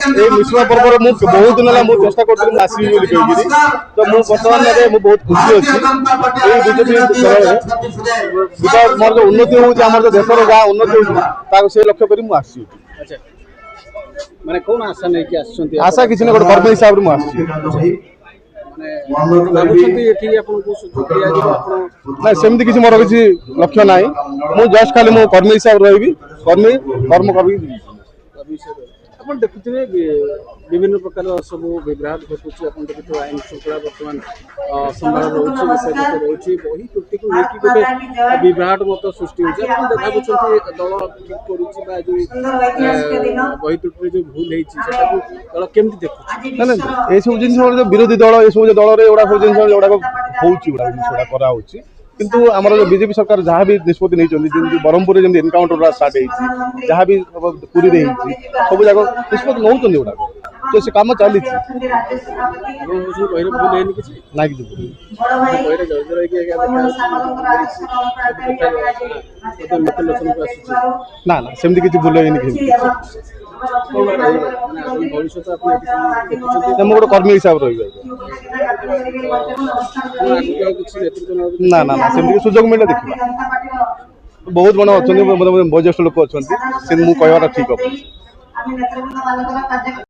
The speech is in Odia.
এই ମିଶ୍ର ପର୍ବର ମୁଁ ବହୁତ ଦିନ ହେଲା ମୁଁ ଚେଷ୍ଟା କରୁଥିଲି ମୁଁ ଆସିବି ବୋଲି କହିକିରି ତ ମୁଁ ବର୍ତ୍ତମାନ ଏବେ ମୁଁ ବହୁତ ଖୁସି ଅଛି ଏଇ ବିଜେପି ଦଳରେ ମୋର ଯୋଉ ଉନ୍ନତି ହେଉଛି ଆମର ଯୋଉ ଦେଶର ଯାହା ଉନ୍ନତି ହେଉଛି ତାକୁ ସେ ଲକ୍ଷ୍ୟ କରି ମୁଁ ଆସିଛି। ଆଚ୍ଛା ମାନେ କଣ ଆଶା ନେଇକି ଆସିଛନ୍ତି? ଆଶା କିଛି ନାହିଁ, ଗୋଟେ କର୍ମୀ ହିସାବରେ ମୁଁ ଆସିଛି। ମାନେ ଭାବୁଛନ୍ତି ଏଠି ଆପଣଙ୍କୁ ସୁଯୋଗ ଦିଆଯିବ? ଆପଣ ନାଇଁ ସେମିତି କିଛି ମୋର କିଛି ଲକ୍ଷ୍ୟ ନାହିଁ, ମୁଁ ଜଷ୍ଟ ଖାଲି ମୁଁ କର୍ମୀ ହିସାବରେ ରହିବି, କର୍ମ କରିବି। ଆପଣ ଦେଖୁଥିବେ ବିଭିନ୍ନ ପ୍ରକାର ସବୁ ବିଭ୍ରାଟ ଘଟୁଛି। ଆପଣ ଦେଖୁଥିବେ ଆଇନ ଶୃଙ୍ଖଳା ବର୍ତ୍ତମାନ ସମ୍ଭାଳ ରହୁଛି, ବିଷୟ ରହୁଛି, ବହି ତ୍ରୁଟିକୁ ନେଇକି ଗୋଟେ ବିଭ୍ରାଟ ମତ ସୃଷ୍ଟି ହେଉଛି। ଆପଣ ଭାବୁଛନ୍ତି ଦଳ ଠିକ କରୁଛି ବା ଯୋଉ ବହି ତ୍ରୁଟିରେ ଯୋଉ ଭୁଲ ହେଇଛି ସେଟାକୁ ଦଳ କେମିତି ଦେଖୁଛି? ନା ନା ଏସବୁ ଜିନିଷ ଯୋଉ ବିରୋଧୀ ଦଳ ଏସବୁ ଦଳରେ ଏଗୁଡା ସବୁ ଜିନିଷ ଯୋଉଗୁଡାକ ହଉଛି ଜିନିଷ କରାହଉଛି, କିନ୍ତୁ ଆମର ଯୋଉ ବିଜେପି ସରକାର ଯାହା ବି ନିଷ୍ପତ୍ତି ନେଇଛନ୍ତି, ଯେମିତି ବ୍ରହ୍ମପୁରରେ ଯେମିତି ଏନକାଉଣ୍ଟର ଷ୍ଟାର୍ଟ ହେଇଛି, ଯାହା ବି ପୁରୀରେ ହେଇଛି, ସବୁ ଯାକ ନିଷ୍ପତ୍ତି ନେଉଛନ୍ତି ଗୁଡାକ, ତ ସେ କାମ ଚାଲିଛି। ବହିରେ ଭୁଲ ହେଇନି କିଛି? ନା କିଛି ଭୁଲ ବହିରେ ଜର୍ଜର ହେଇକି ନା ନା ସେମିତି କିଛି ଭୁଲ ହେଇନି। ଭବିଷ୍ୟତ ଆପଣ ଏଠି କଣ ଦେଖୁଛନ୍ତି? ମୁଁ ଗୋଟେ କର୍ମୀ ହିସାବରେ ରହିବି। ନା ନା ନା ସେମିତି ସୁଯୋଗ ମିଳିଲେ ଦେଖିବା। ବହୁତ ଜଣ ଅଛନ୍ତି, ବୟୋଜ୍ୟେଷ୍ଠ ଲୋକ ଅଛନ୍ତି, ସେ ମୁଁ କହିବାଟା ଠିକ ହବ।